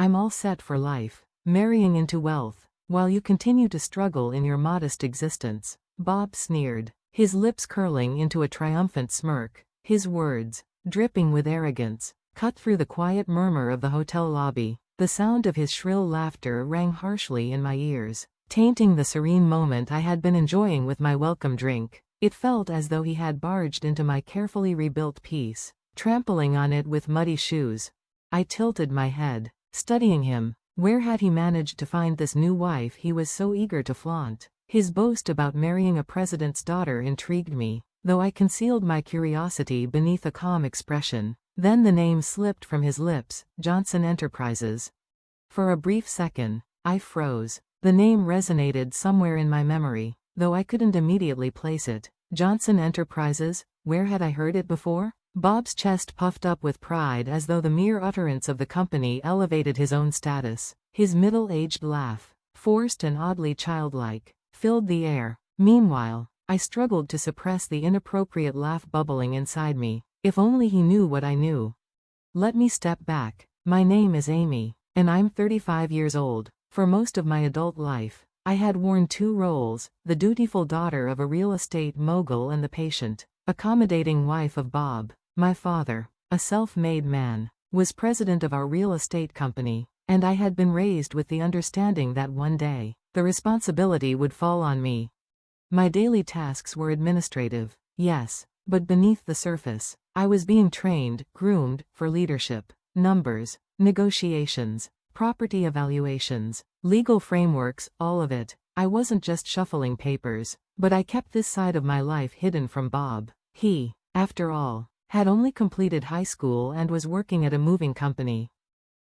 I'm all set for life, marrying into wealth, while you continue to struggle in your modest existence," Bob sneered, his lips curling into a triumphant smirk. His words, dripping with arrogance, cut through the quiet murmur of the hotel lobby. The sound of his shrill laughter rang harshly in my ears, tainting the serene moment I had been enjoying with my welcome drink. It felt as though he had barged into my carefully rebuilt peace, trampling on it with muddy shoes. I tilted my head, studying him. Where had he managed to find this new wife he was so eager to flaunt? His boast about marrying a president's daughter intrigued me, though I concealed my curiosity beneath a calm expression. Then the name slipped from his lips, Johnson Enterprises. For a brief second, I froze. The name resonated somewhere in my memory, though I couldn't immediately place it. Johnson Enterprises, where had I heard it before? Bob's chest puffed up with pride as though the mere utterance of the company elevated his own status. His middle-aged laugh, forced and oddly childlike, filled the air. Meanwhile, I struggled to suppress the inappropriate laugh bubbling inside me. If only he knew what I knew. Let me step back. My name is Amy, and I'm 35 years old. For most of my adult life, I had worn two roles, the dutiful daughter of a real estate mogul and the patient, accommodating wife of Bob. My father, a self-made man, was president of our real estate company, and I had been raised with the understanding that one day, the responsibility would fall on me. My daily tasks were administrative, yes, but beneath the surface, I was being trained, groomed, for leadership. Numbers, negotiations, property evaluations, legal frameworks, all of it. I wasn't just shuffling papers, but I kept this side of my life hidden from Bob. He, after all, had only completed high school and was working at a moving company.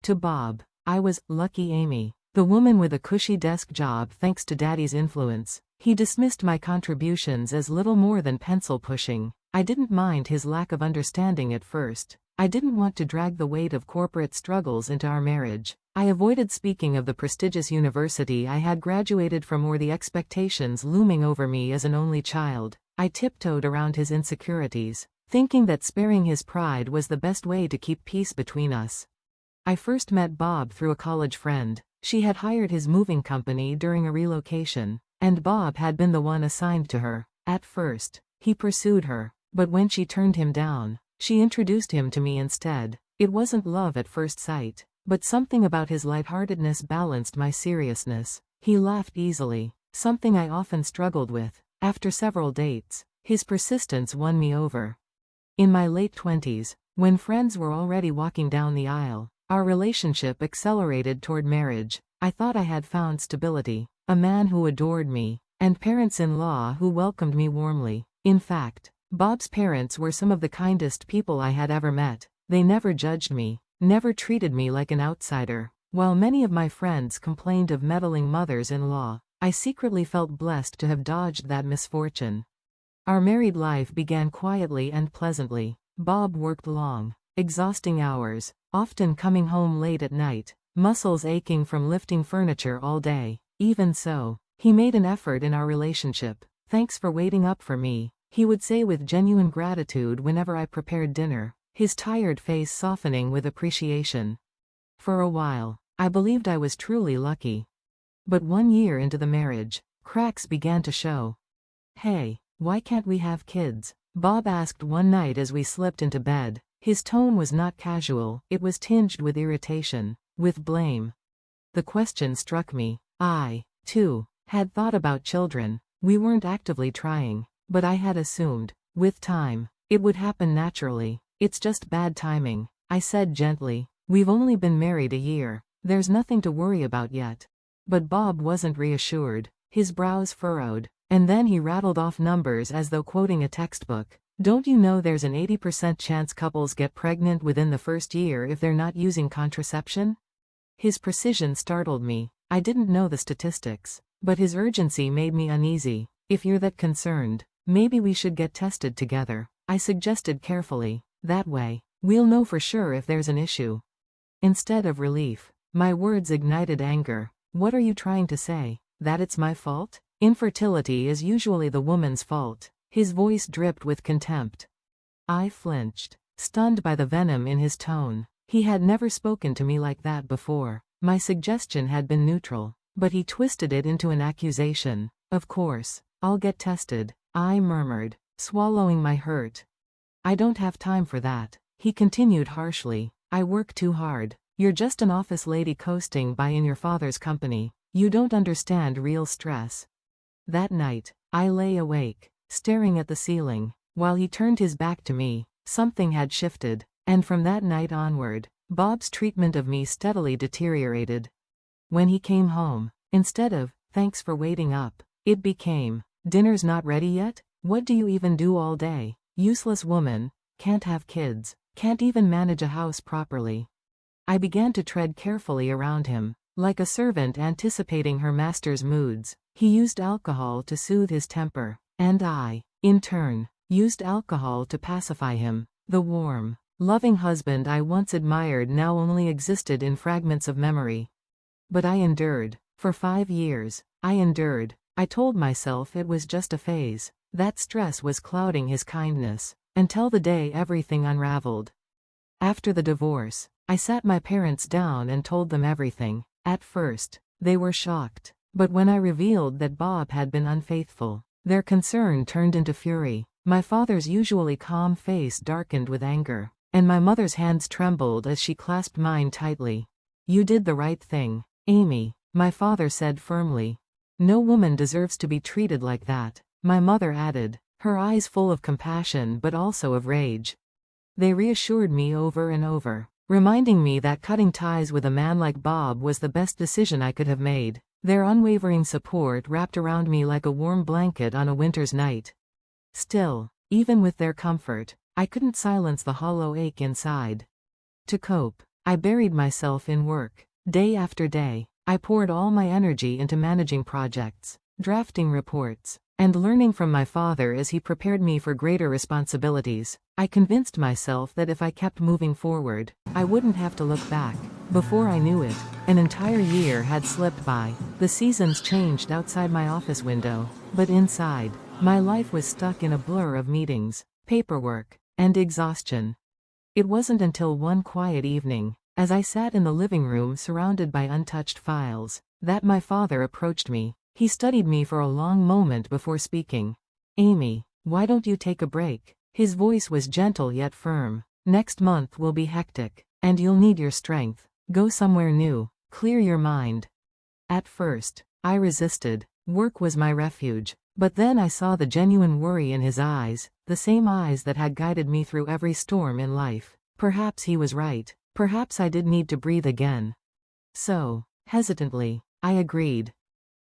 To Bob, I was Lucky Amy, the woman with a cushy desk job thanks to Daddy's influence. He dismissed my contributions as little more than pencil pushing. I didn't mind his lack of understanding at first. I didn't want to drag the weight of corporate struggles into our marriage. I avoided speaking of the prestigious university I had graduated from or the expectations looming over me as an only child. I tiptoed around his insecurities, thinking that sparing his pride was the best way to keep peace between us. I first met Bob through a college friend. She had hired his moving company during a relocation, and Bob had been the one assigned to her. At first, he pursued her, but when she turned him down, she introduced him to me instead. It wasn't love at first sight, but something about his lightheartedness balanced my seriousness. He laughed easily, something I often struggled with. After several dates, his persistence won me over. In my late 20s, when friends were already walking down the aisle, our relationship accelerated toward marriage. I thought I had found stability, a man who adored me, and parents-in-law who welcomed me warmly. In fact, Bob's parents were some of the kindest people I had ever met. They never judged me, never treated me like an outsider. While many of my friends complained of meddling mothers-in-law, I secretly felt blessed to have dodged that misfortune. Our married life began quietly and pleasantly. Bob worked long, exhausting hours, often coming home late at night, muscles aching from lifting furniture all day. Even so, he made an effort in our relationship. "Thanks for waiting up for me," he would say with genuine gratitude whenever I prepared dinner, his tired face softening with appreciation. For a while, I believed I was truly lucky. But 1 year into the marriage, cracks began to show. "Hey, why can't we have kids?" Bob asked one night as we slipped into bed. His tone was not casual, it was tinged with irritation, with blame. The question struck me. I, too, had thought about children. We weren't actively trying, but I had assumed, with time, it would happen naturally. "It's just bad timing," I said gently. "We've only been married a year. There's nothing to worry about yet." But Bob wasn't reassured. His brows furrowed, and then he rattled off numbers as though quoting a textbook. "Don't you know there's an 80% chance couples get pregnant within the first year if they're not using contraception?" His precision startled me. I didn't know the statistics, but his urgency made me uneasy. "If you're that concerned, maybe we should get tested together," I suggested carefully. "That way, we'll know for sure if there's an issue." Instead of relief, my words ignited anger. "What are you trying to say? That it's my fault? Infertility is usually the woman's fault." His voice dripped with contempt. I flinched, stunned by the venom in his tone. He had never spoken to me like that before. My suggestion had been neutral, but he twisted it into an accusation. Of course, I'll get tested, I murmured, swallowing my hurt. I don't have time for that, he continued harshly. I work too hard. You're just an office lady coasting by in your father's company. You don't understand real stress. That night, I lay awake, staring at the ceiling, while he turned his back to me. Something had shifted, and from that night onward, Bob's treatment of me steadily deteriorated. When he came home, instead of, "Thanks for waiting up," it became, "Dinner's not ready yet? What do you even do all day? Useless woman, can't have kids, can't even manage a house properly." I began to tread carefully around him, like a servant anticipating her master's moods. He used alcohol to soothe his temper, and I, in turn, used alcohol to pacify him. The warm, loving husband I once admired now only existed in fragments of memory. But I endured. For 5 years, I endured. I told myself it was just a phase, that stress was clouding his kindness, until the day everything unraveled. After the divorce, I sat my parents down and told them everything. At first, they were shocked, but when I revealed that Bob had been unfaithful, their concern turned into fury. My father's usually calm face darkened with anger, and my mother's hands trembled as she clasped mine tightly. "You did the right thing, Amy," my father said firmly. "No woman deserves to be treated like that," my mother added, her eyes full of compassion but also of rage. They reassured me over and over, reminding me that cutting ties with a man like Bob was the best decision I could have made. Their unwavering support wrapped around me like a warm blanket on a winter's night. Still, even with their comfort, I couldn't silence the hollow ache inside. To cope, I buried myself in work. Day after day, I poured all my energy into managing projects, drafting reports, and learning from my father as he prepared me for greater responsibilities. I convinced myself that if I kept moving forward, I wouldn't have to look back. Before I knew it, an entire year had slipped by. The seasons changed outside my office window, but inside, my life was stuck in a blur of meetings, paperwork, and exhaustion. It wasn't until one quiet evening, as I sat in the living room surrounded by untouched files, that my father approached me. He studied me for a long moment before speaking. "Amy, why don't you take a break?" His voice was gentle yet firm. "Next month will be hectic, and you'll need your strength. Go somewhere new, clear your mind." At first, I resisted. Work was my refuge. But then I saw the genuine worry in his eyes, the same eyes that had guided me through every storm in life. Perhaps he was right. Perhaps I did need to breathe again. So, hesitantly, I agreed.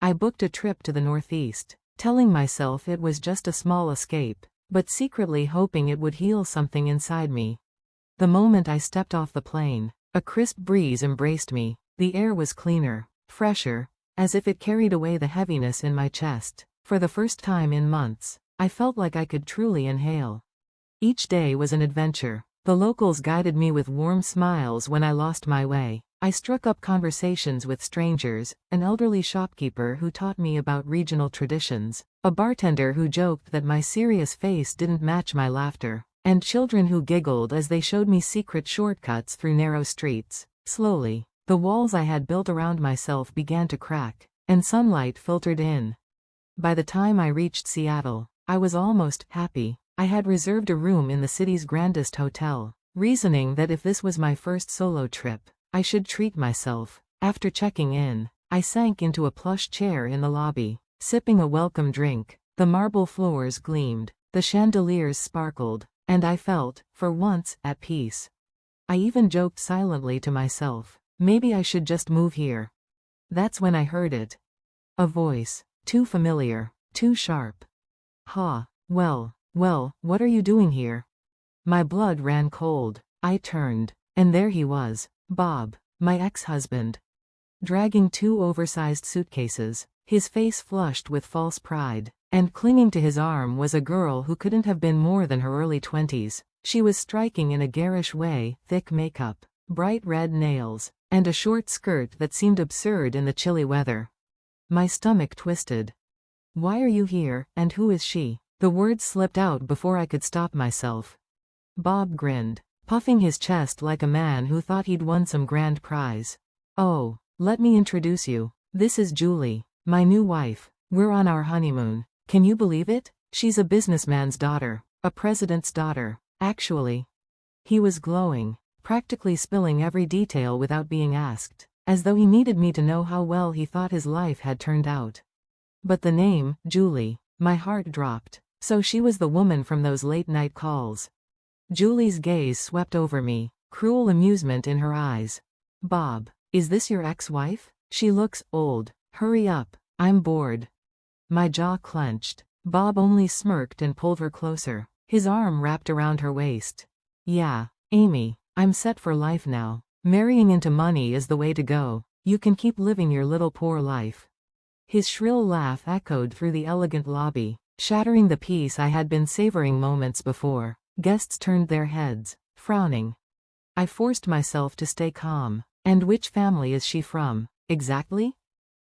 I booked a trip to the Northeast, telling myself it was just a small escape, but secretly hoping it would heal something inside me. The moment I stepped off the plane, a crisp breeze embraced me. The air was cleaner, fresher, as if it carried away the heaviness in my chest. For the first time in months, I felt like I could truly inhale. Each day was an adventure. The locals guided me with warm smiles when I lost my way. I struck up conversations with strangers, an elderly shopkeeper who taught me about regional traditions, a bartender who joked that my serious face didn't match my laughter, and children who giggled as they showed me secret shortcuts through narrow streets. Slowly, the walls I had built around myself began to crack, and sunlight filtered in. By the time I reached Seattle, I was almost happy. I had reserved a room in the city's grandest hotel, reasoning that if this was my first solo trip, I should treat myself. After checking in, I sank into a plush chair in the lobby, sipping a welcome drink. The marble floors gleamed, the chandeliers sparkled, and I felt, for once, at peace. I even joked silently to myself, maybe I should just move here. That's when I heard it. A voice. Too familiar, too sharp. "Ha, well, what are you doing here?" My blood ran cold. I turned, and there he was, Bob, my ex-husband. Dragging 2 oversized suitcases, his face flushed with false pride, and clinging to his arm was a girl who couldn't have been more than her early 20s. She was striking in a garish way, thick makeup, bright red nails, and a short skirt that seemed absurd in the chilly weather. My stomach twisted. "Why are you here, and who is she?" The words slipped out before I could stop myself. Bob grinned, puffing his chest like a man who thought he'd won some grand prize. Oh, let me introduce you. This is Julie, my new wife. We're on our honeymoon. Can you believe it? She's a businessman's daughter, a president's daughter. Actually. He was glowing, practically spilling every detail without being asked, as though he needed me to know how well he thought his life had turned out. But the name, Julie, my heart dropped. So she was the woman from those late-night calls. Julie's gaze swept over me, cruel amusement in her eyes. Bob, is this your ex-wife? She looks old. Hurry up, I'm bored. My jaw clenched. Bob only smirked and pulled her closer, his arm wrapped around her waist. Yeah, Amy, I'm set for life now. Marrying into money is the way to go. You can keep living your little poor life. His shrill laugh echoed through the elegant lobby, shattering the peace I had been savoring moments before. Guests turned their heads, frowning. I forced myself to stay calm. And which family is she from, exactly?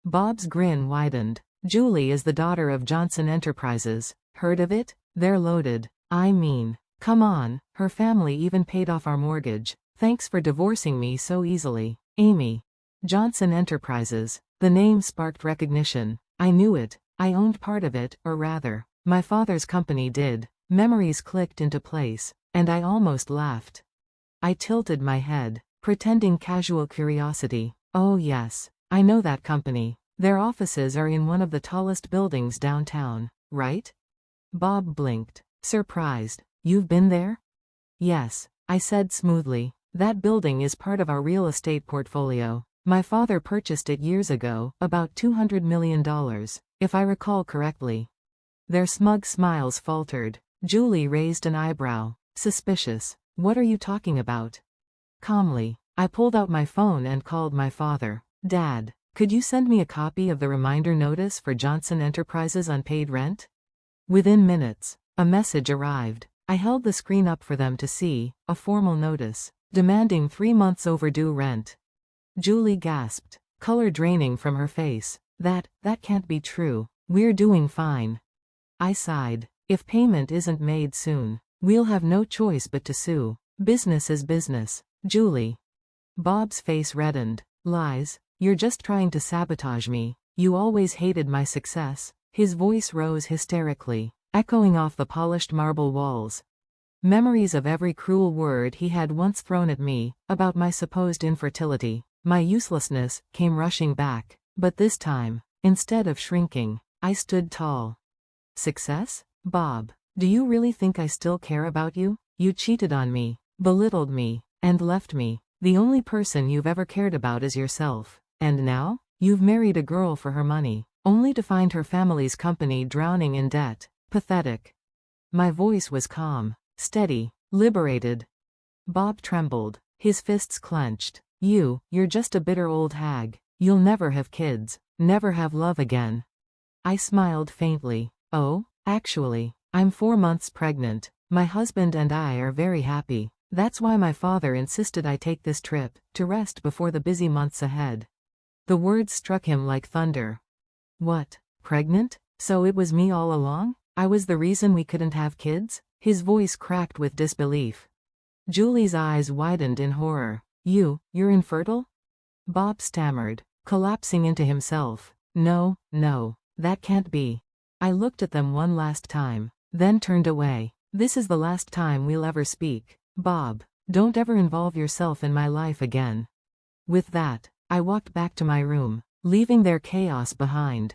Bob's grin widened. Julie is the daughter of Johnson Enterprises. Heard of it? They're loaded. I mean, come on, her family even paid off our mortgage. Thanks for divorcing me so easily, Amy. Johnson Enterprises. The name sparked recognition. I knew it. I owned part of it, or rather, my father's company did. Memories clicked into place, and I almost laughed. I tilted my head, pretending casual curiosity. Oh yes, I know that company. Their offices are in one of the tallest buildings downtown, right? Bob blinked, surprised. You've been there? Yes, I said smoothly. That building is part of our real estate portfolio. My father purchased it years ago, about $200 million, if I recall correctly. Their smug smiles faltered. Julie raised an eyebrow. Suspicious. What are you talking about? Calmly, I pulled out my phone and called my father. Dad, could you send me a copy of the reminder notice for Johnson Enterprises unpaid rent? Within minutes, a message arrived. I held the screen up for them to see, a formal notice, demanding 3 months overdue rent. Julie gasped, color draining from her face. That can't be true. We're doing fine. I sighed. If payment isn't made soon, we'll have no choice but to sue. Business is business, Julie. Bob's face reddened. Lies, you're just trying to sabotage me. You always hated my success. His voice rose hysterically, echoing off the polished marble walls. Memories of every cruel word he had once thrown at me, about my supposed infertility, my uselessness, came rushing back. But this time, instead of shrinking, I stood tall. Success? Bob, do you really think I still care about you? You cheated on me, belittled me, and left me. The only person you've ever cared about is yourself. And now? You've married a girl for her money, only to find her family's company drowning in debt. Pathetic. My voice was calm, steady, liberated. Bob trembled, his fists clenched. You're just a bitter old hag. You'll never have kids, never have love again. I smiled faintly. Oh, actually, I'm 4 months pregnant. My husband and I are very happy. That's why my father insisted I take this trip, to rest before the busy months ahead. The words struck him like thunder. What, pregnant? So it was me all along? I was the reason we couldn't have kids? His voice cracked with disbelief. Julie's eyes widened in horror. You're infertile? Bob stammered, collapsing into himself. No, that can't be. I looked at them one last time, then turned away. This is the last time we'll ever speak. Bob, don't ever involve yourself in my life again. With that, I walked back to my room, leaving their chaos behind.